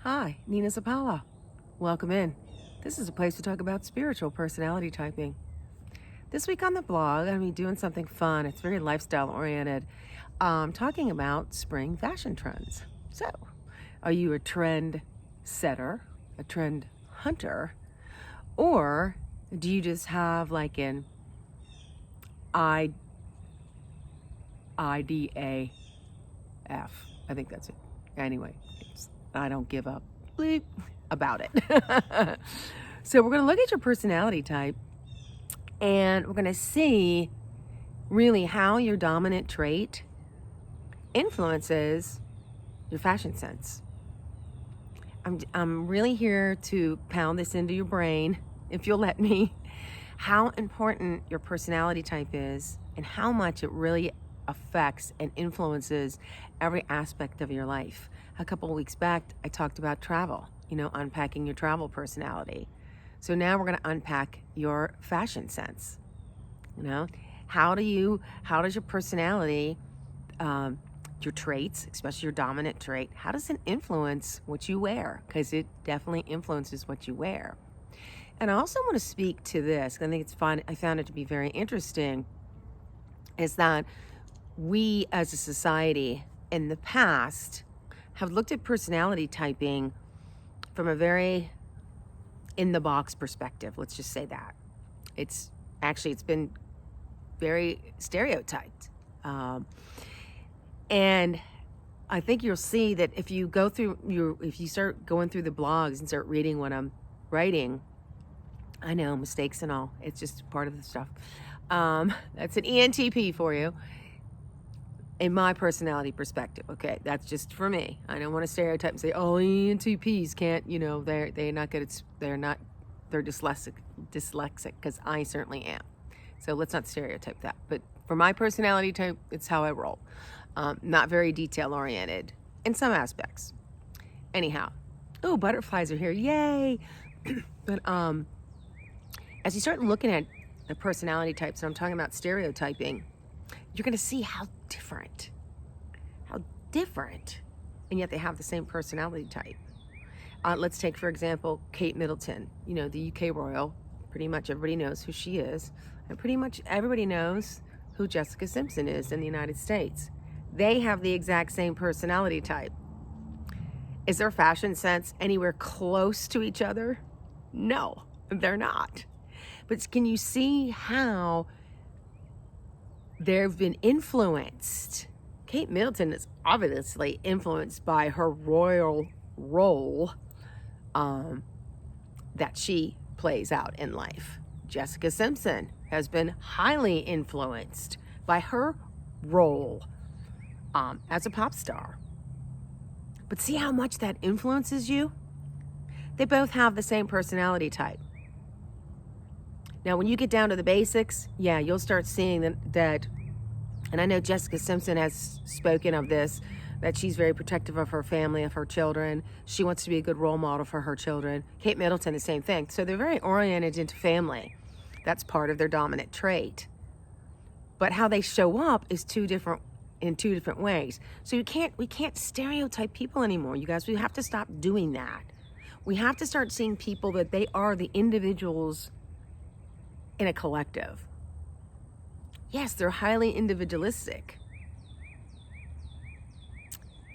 Hi, Nina Zapala. Welcome in. This is a place to talk about spiritual personality typing. This week on the blog, I'm doing something fun. It's very lifestyle oriented. Talking about spring fashion trends. So, are you a trend setter, a trend hunter, or do you just have like an IDGAF? I think that's it. Anyway, I don't give up bleep about it. So we're going to look at your personality type and we're going to see really how your dominant trait influences your fashion sense. I'm really here to pound this into your brain, if you'll let me, how important your personality type is and how much it really affects and influences every aspect of your life. A couple of weeks back, I talked about travel, unpacking your travel personality. So now we're going to unpack your fashion sense. How does your personality, your traits, especially your dominant trait, how does it influence what you wear? Because it definitely influences what you wear. And I also want to speak to this, I think it's fun, I found it to be very interesting, is that we as a society in the past have looked at personality typing from a very in-the-box perspective. Let's just say that. It's been very stereotyped. And I think you'll see that if you start going through the blogs and start reading what I'm writing, I know, mistakes and all, it's just part of the stuff. That's an ENTP for you. In my personality perspective, okay, that's just for me. I don't want to stereotype and say, oh, ENTPs can't, they're not good at, they're dyslexic, because I certainly am. So let's not stereotype that. But for my personality type, it's how I roll. Not very detail oriented in some aspects. Anyhow, oh, butterflies are here, yay! But as you start looking at the personality types, and I'm talking about stereotyping, you're going to see how different, and yet they have the same personality type. Let's take, for example, Kate Middleton, the UK royal. Pretty much everybody knows who she is, and pretty much everybody knows who Jessica Simpson is in the United States. They have the exact same personality type. Is their fashion sense anywhere close to each other? No, they're not. But can you see how they've been influenced? Kate Middleton is obviously influenced by her royal role that she plays out in life. Jessica Simpson has been highly influenced by her role as a pop star. But see how much that influences you? They both have the same personality type. Now, when you get down to the basics, yeah, you'll start seeing that, and I know Jessica Simpson has spoken of this, that she's very protective of her family, of her children. She wants to be a good role model for her children. Kate Middleton, the same thing. So they're very oriented into family. That's part of their dominant trait. But how they show up is in two different ways. So we can't stereotype people anymore, you guys. We have to stop doing that. We have to start seeing people that they are the individuals in a collective. Yes, they're highly individualistic,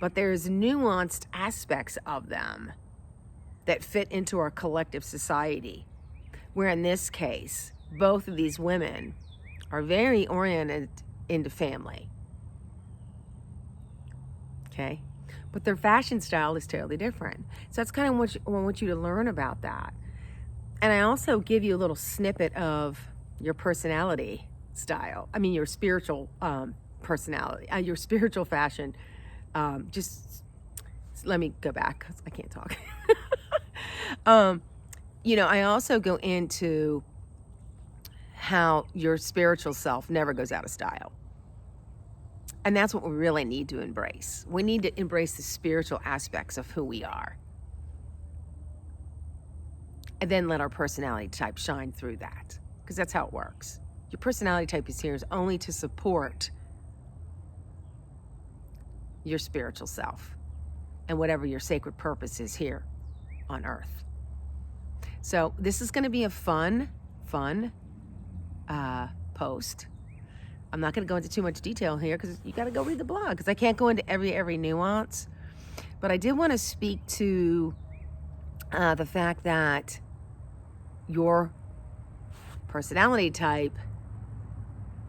but there's nuanced aspects of them that fit into our collective society, where in this case, both of these women are very oriented into family. Okay? But their fashion style is totally different. So that's kind of what I want you to learn about that. And I also give you a little snippet of your personality style. Your spiritual personality, your spiritual fashion. Just let me go back because I can't talk. I also go into how your spiritual self never goes out of style. And that's what we really need to embrace. We need to embrace the spiritual aspects of who we are. And then let our personality type shine through that. Because that's how it works. Your personality type is here is only to support your spiritual self. and whatever your sacred purpose is here on earth. So this is going to be a fun post. I'm not going to go into too much detail here because you got to go read the blog, because I can't go into every nuance. But I did want to speak to the fact that your personality type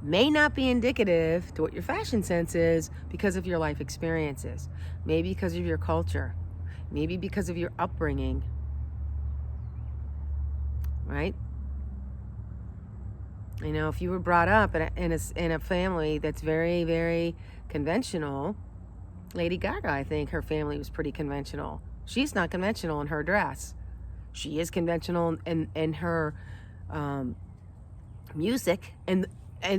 may not be indicative to what your fashion sense is because of your life experiences, maybe because of your culture, maybe because of your upbringing, right? You know, if you were brought up in a family that's very, very conventional, Lady Gaga, I think her family was pretty conventional. She's not conventional in her dress. She is conventional in her music, and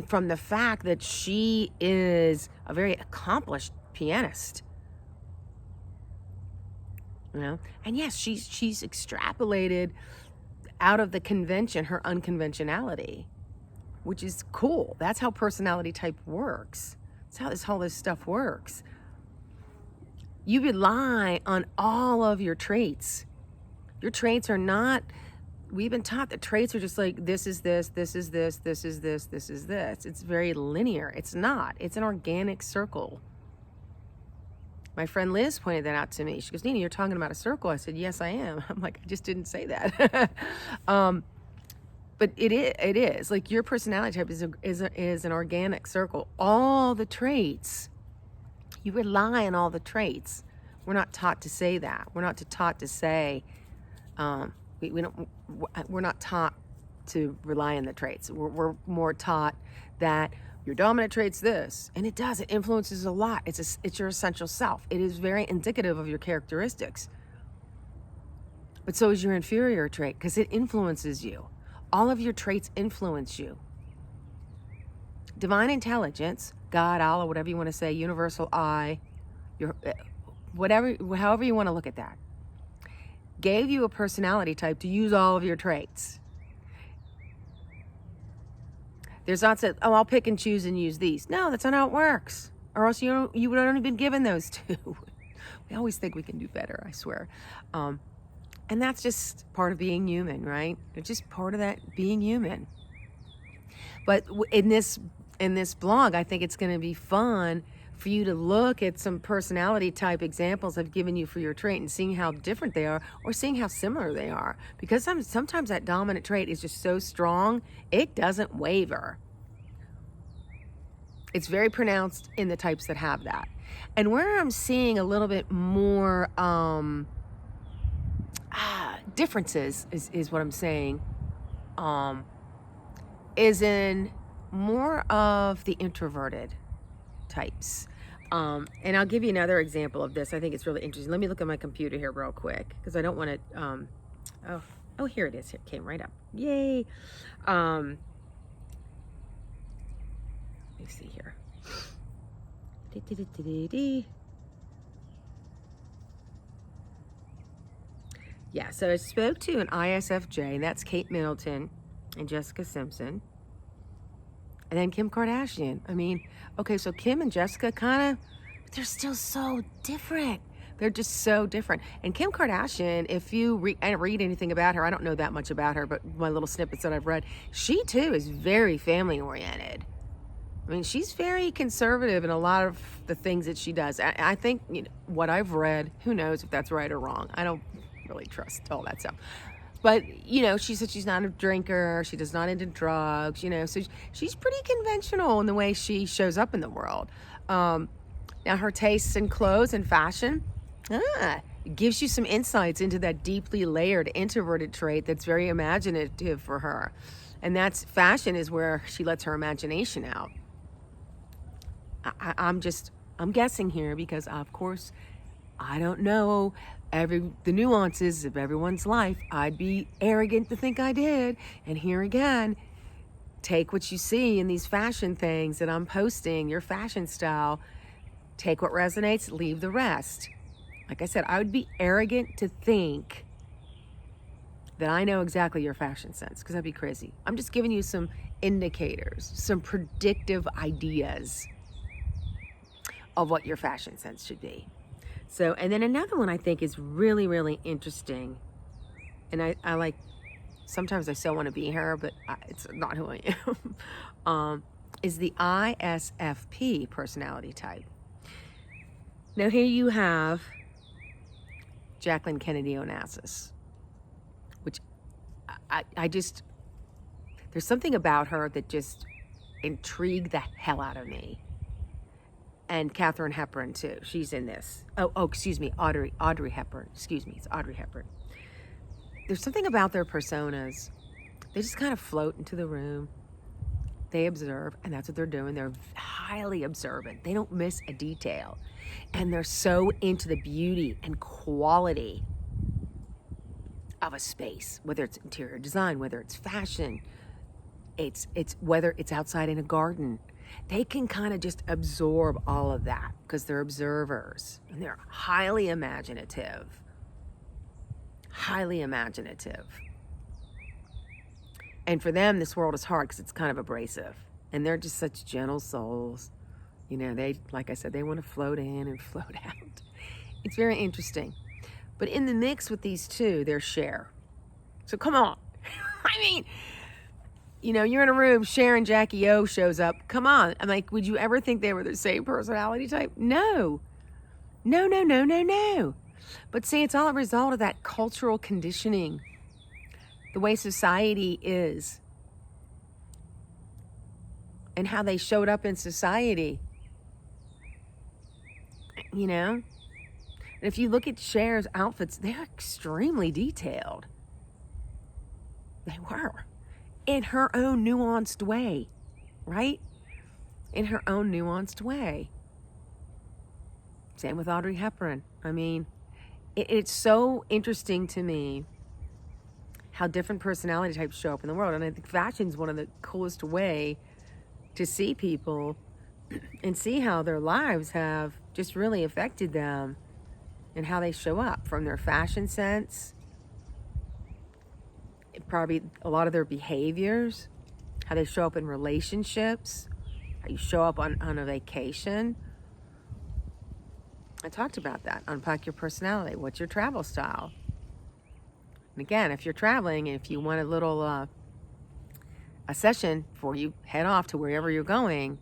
from the fact that she is a very accomplished pianist. You know, and yes, she's extrapolated out of the convention her unconventionality, which is cool. That's how personality type works. That's how this stuff works. You rely on all of your traits. Your traits are not, we've been taught that traits are just like, this is this, this is this, this is this, this is this. It's very linear. It's not. It's an organic circle. My friend Liz pointed that out to me. She goes, Nina, you're talking about a circle. I said, yes, I am. I'm like, I just didn't say that. But it is. Like, your personality type is an organic circle. All the traits, you rely on all the traits. We're not taught to say that. We're not taught to say, we're not taught to rely on the traits. We're more taught that your dominant trait's this, and it does. It influences a lot. It's your essential self. It is very indicative of your characteristics. But so is your inferior trait, because it influences you. All of your traits influence you. Divine intelligence, God, Allah, whatever you want to say, universal I, your however you want to look at that, gave you a personality type to use all of your traits. There's not said, oh, I'll pick and choose and use these. No, that's not how it works. Or else you would have only been given those two. We always think we can do better, I swear. And that's just part of being human, right? It's just part of that being human. But in this blog, I think it's going to be fun for you to look at some personality type examples I've given you for your trait and seeing how different they are, or seeing how similar they are. Because sometimes that dominant trait is just so strong, it doesn't waver. It's very pronounced in the types that have that. And where I'm seeing a little bit more differences is what I'm saying, is in more of the introverted types. And I'll give you another example of this. I think it's really interesting. Let me look at my computer here real quick, because I don't want to, oh, here it is. It came right up. Yay. Let me see here. Yeah, so I spoke to an ISFJ, and that's Kate Middleton and Jessica Simpson. And then Kim Kardashian. I mean, okay, so Kim and Jessica they're still so different. They're just so different. And Kim Kardashian, if you read anything about her, I don't know that much about her, but my little snippets that I've read, she too is very family oriented. I mean, she's very conservative in a lot of the things that she does. I think, what I've read, who knows if that's right or wrong. I don't really trust all that stuff. But, she said she's not a drinker. She does not into drugs, so she's pretty conventional in the way she shows up in the world. Now, her tastes in clothes and fashion, it gives you some insights into that deeply layered introverted trait that's very imaginative for her. And fashion is where she lets her imagination out. I'm guessing here because, of course, I don't know the nuances of everyone's life. I'd be arrogant to think I did. And here again, take what you see in these fashion things that I'm posting, your fashion style. Take what resonates, leave the rest. Like I said, I would be arrogant to think that I know exactly your fashion sense, because that'd be crazy. I'm just giving you some indicators, some predictive ideas of what your fashion sense should be. So, and then another one I think is really, really interesting. And I like, sometimes I still want to be her, but it's not who I am, is the ISFP personality type. Now here you have Jacqueline Kennedy Onassis, which I just, there's something about her that just intrigued the hell out of me. And Katharine Hepburn too, she's in this. Oh, excuse me, Audrey Hepburn, excuse me, it's Audrey Hepburn. There's something about their personas. They just kind of float into the room. They observe, and that's what they're doing. They're highly observant. They don't miss a detail. And they're so into the beauty and quality of a space, whether it's interior design, whether it's fashion, it's whether it's outside in a garden. They can kind of just absorb all of that because they're observers, and they're highly imaginative. Highly imaginative. And for them, this world is hard because it's kind of abrasive. And they're just such gentle souls. You know, they, like I said, they want to float in and float out. It's very interesting. But in the mix with these two, there's Cher. So come on. I mean, you know, you're in a room, Cher and Jackie O shows up. Come on. I'm like, would you ever think they were the same personality type? No. No, no, no, no, no. But see, it's all a result of that cultural conditioning, the way society is, and how they showed up in society. You know? And if you look at Cher's outfits, they're extremely detailed. They were. In her own nuanced way, right? In her own nuanced way. Same with Audrey Hepburn. I mean, it's so interesting to me how different personality types show up in the world. And I think fashion's one of the coolest way to see people and see how their lives have just really affected them and how they show up, from their fashion sense, probably a lot of their behaviors, how they show up in relationships, how you show up on a vacation. I talked about that. Unpack your personality. What's your travel style? And again, if you're traveling, if you want a little a session before you head off to wherever you're going,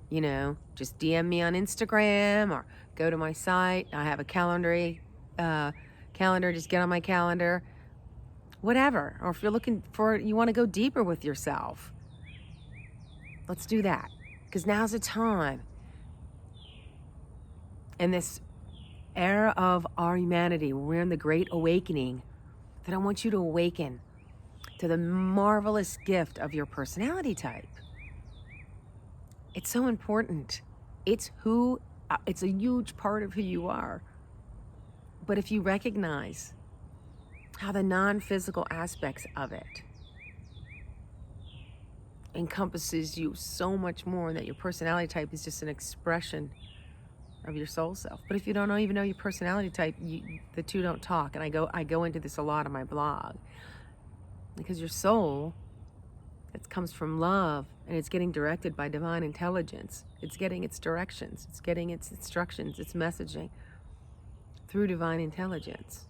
you know, just DM me on Instagram or go to my site. I have a calendar. Just get on my calendar. Whatever. Or if you're looking for, you want to go deeper with yourself, let's do that. Because now's the time. In this era of our humanity, we're in the Great Awakening, that I want you to awaken to the marvelous gift of your personality type. It's so important. It's a huge part of who you are. But if you recognize how the non-physical aspects of it encompasses you so much more, that your personality type is just an expression of your soul self. But if you don't even know your personality type, the two don't talk. And I go into this a lot on my blog, because your soul, it comes from love, and it's getting directed by divine intelligence. It's getting its directions, it's getting its instructions, its messaging through divine intelligence.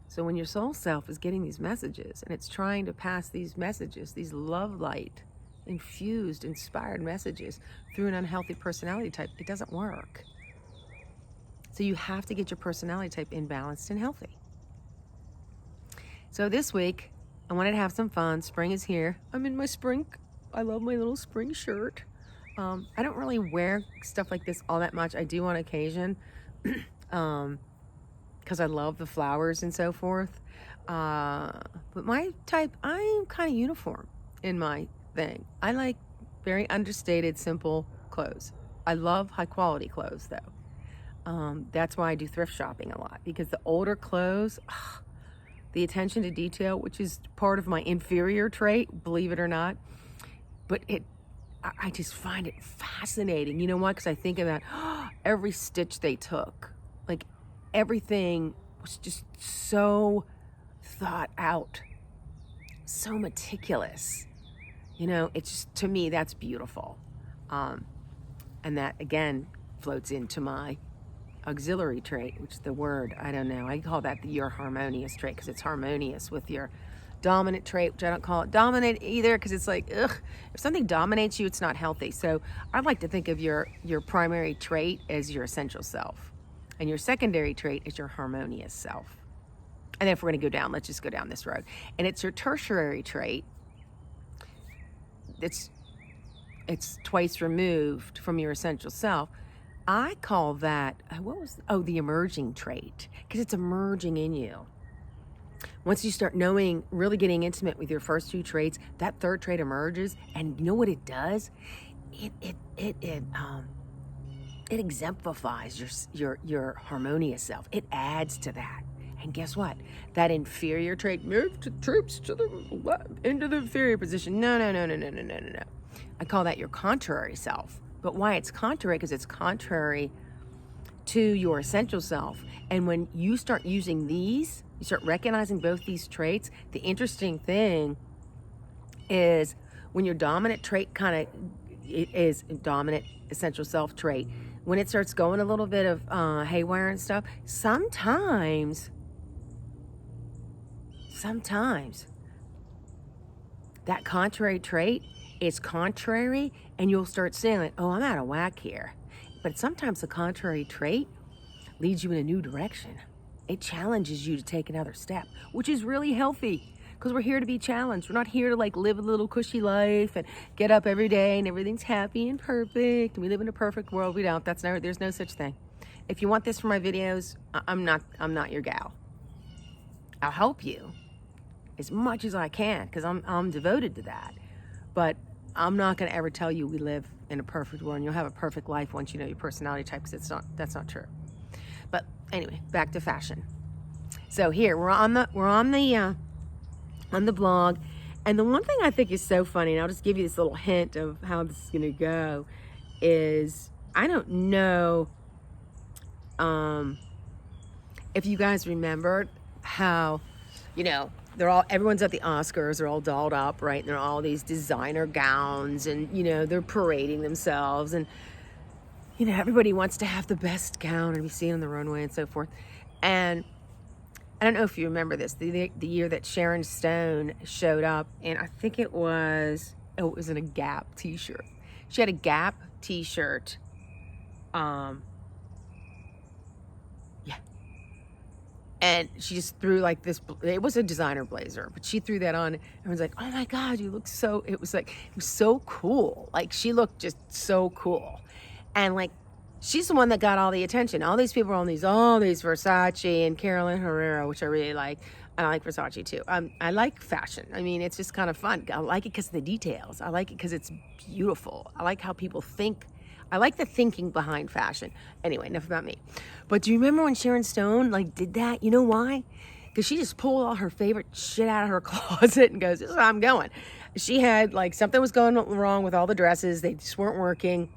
So when your soul self is getting these messages, and it's trying to pass these messages, these love light infused, inspired messages through an unhealthy personality type, it doesn't work. So you have to get your personality type in balanced and healthy. So this week, I wanted to have some fun. Spring is here. I'm in my spring. I love my little spring shirt. I don't really wear stuff like this all that much. I do on occasion, because I love the flowers and so forth. But my type, I'm kind of uniform in my thing. I like very understated, simple clothes. I love high quality clothes though. That's why I do thrift shopping a lot, because the older clothes, the attention to detail, which is part of my inferior trait, believe it or not, but I just find it fascinating. You know why? Because I think about every stitch they took. Like, everything was just so thought out, so meticulous. You know, it's just, to me, that's beautiful. And that, again, floats into my auxiliary trait, which is the word, I don't know. I call that your harmonious trait because it's harmonious with your dominant trait, which I don't call it dominant either because it's like, ugh, if something dominates you, it's not healthy. So I like to think of your primary trait as your essential self, and your secondary trait is your harmonious self. And then if we're going to go down, let's just go down this road. And it's your tertiary trait. It's twice removed from your essential self. I call that, the emerging trait, because it's emerging in you. Once you start knowing, really getting intimate with your first two traits, that third trait emerges, and you know what it does? It exemplifies your harmonious self. It adds to that. And guess what? That inferior trait moved troops to into the inferior position. No. I call that your contrary self. But why it's contrary? Because it's contrary to your essential self. And when you start using these, you start recognizing both these traits. The interesting thing is when your dominant trait is dominant essential self trait, when it starts going a little bit of haywire and stuff, sometimes that contrary trait is contrary, and you'll start saying like, oh, I'm out of whack here. But sometimes the contrary trait leads you in a new direction. It challenges you to take another step, which is really healthy because we're here to be challenged. We're not here to like live a little cushy life and get up every day and everything's happy and perfect and we live in a perfect world. We don't. There's no such thing. If you want this for my videos, I'm not your gal. I'll help you as much as I can because I'm devoted to that. But I'm not going to ever tell you we live in a perfect world and you'll have a perfect life once you know your personality type, because that's not true. But anyway, back to fashion. So here we're on the blog, and the one thing I think is so funny, and I'll just give you this little hint of how this is going to go, is I don't know if you guys remembered how, everyone's at the Oscars, they're all dolled up, right? And they're all these designer gowns and, they're parading themselves. And, everybody wants to have the best gown and be seen on the runway and so forth. And I don't know if you remember this, the year that Sharon Stone showed up, and I think it was in a Gap t-shirt. She had a Gap t-shirt. And she just threw like this, it was a designer blazer, but she threw that on. Everyone's like, oh my God, you look so, it was so cool. Like she looked just so cool. And like, she's the one that got all the attention. All these people are on all these Versace and Carolyn Herrera, which I really like. And I like Versace too. I like fashion. I mean, it's just kind of fun. I like it because of the details. I like it because it's beautiful. I like how people think. I like the thinking behind fashion. Anyway, enough about me. But do you remember when Sharon Stone did that? You know why? Because she just pulled all her favorite shit out of her closet and goes, this is how I'm going. She had something was going wrong with all the dresses. They just weren't working.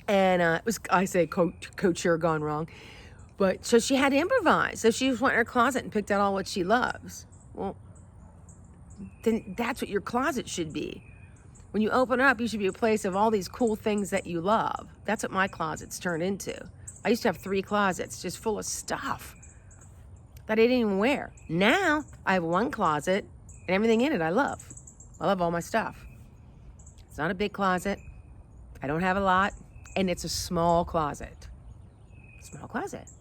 And it was, I say, couture gone wrong. But so she had to improvise. So she just went in her closet and picked out all what she loves. Well, then that's what your closet should be. When you open it up, you should be a place of all these cool things that you love. That's what my closet's turned into. I used to have 3 closets just full of stuff that I didn't even wear. Now I have 1 closet and everything in it I love. I love all my stuff. It's not a big closet. I don't have a lot. And it's a small closet. Small closet.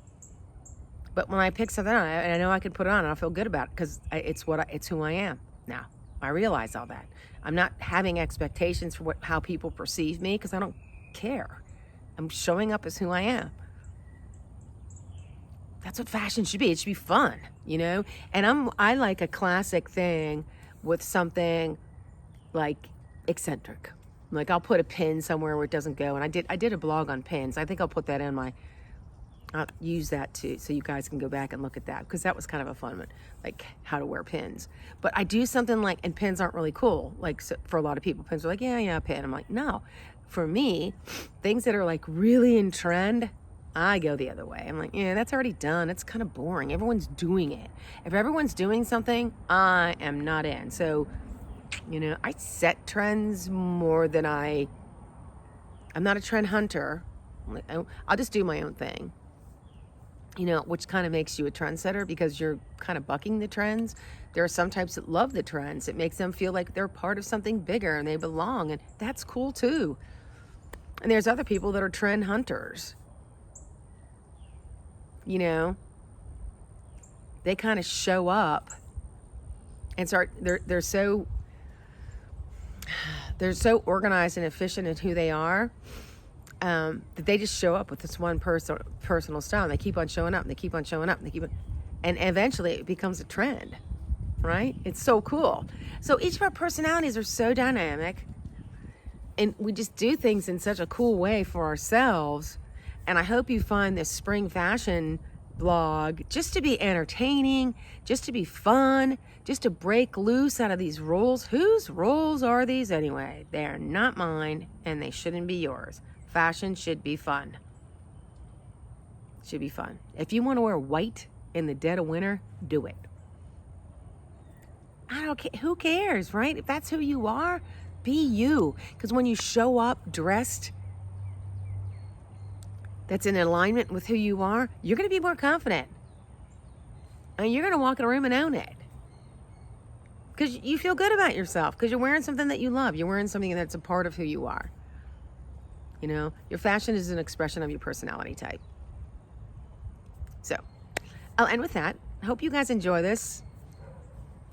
But when I pick something on, and I know I could put it on, and I feel good about it because it's who I am. Now, I realize all that. I'm not having expectations for how people perceive me because I don't care. I'm showing up as who I am. That's what fashion should be. It should be fun, And I like a classic thing with something like eccentric. Like I'll put a pin somewhere where it doesn't go. And I did a blog on pins. I think I'll put that in I'll use that too, so you guys can go back and look at that, because that was kind of a fun one, like how to wear pins. But I do something and pins aren't really cool. So for a lot of people, pins are like, yeah, pin. I'm like, no. For me, things that are really in trend, I go the other way. I'm like, yeah, that's already done. It's kind of boring. Everyone's doing it. If everyone's doing something, I am not in. So, I set trends more than I'm not a trend hunter. I'll just do my own thing. Which kind of makes you a trendsetter because you're kind of bucking the trends. There are some types that love the trends. It makes them feel like they're part of something bigger and they belong, and that's cool too. And there's other people that are trend hunters. They kind of show up and start, they're so organized and efficient in who they are, that they just show up with this one personal style. And they keep on showing up, and they keep on showing up, and and eventually it becomes a trend, right? It's so cool. So each of our personalities are so dynamic, and we just do things in such a cool way for ourselves. And I hope you find this spring fashion blog just to be entertaining, just to be fun, just to break loose out of these rules. Whose rules are these anyway? They're not mine, and they shouldn't be yours. Fashion should be fun. Should be fun. If you want to wear white in the dead of winter, do it. I don't care. Who cares, right? If that's who you are, be you. Because when you show up dressed, that's in alignment with who you are, you're going to be more confident. And you're going to walk in a room and own it. Because you feel good about yourself. Because you're wearing something that you love. You're wearing something that's a part of who you are. Your fashion is an expression of your personality type. So, I'll end with that. I hope you guys enjoy this.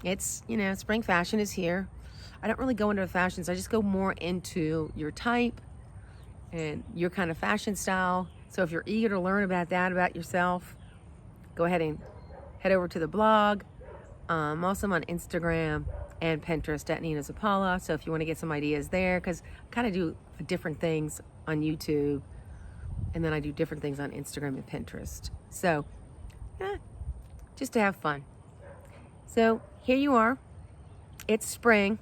It's, spring fashion is here. I don't really go into the fashions. I just go more into your type and your kind of fashion style. So if you're eager to learn about that, about yourself, go ahead and head over to the blog. Also, I'm on Instagram and Pinterest at Nina Zapala. So if you want to get some ideas there, because I kind of do different things on YouTube, and then I do different things on Instagram and Pinterest. So, just to have fun. So here you are. It's spring.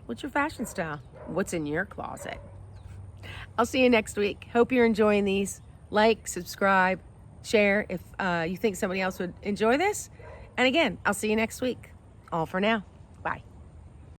What's your fashion style? What's in your closet? I'll see you next week. Hope you're enjoying these. Like, subscribe, share if you think somebody else would enjoy this. And again, I'll see you next week. All for now.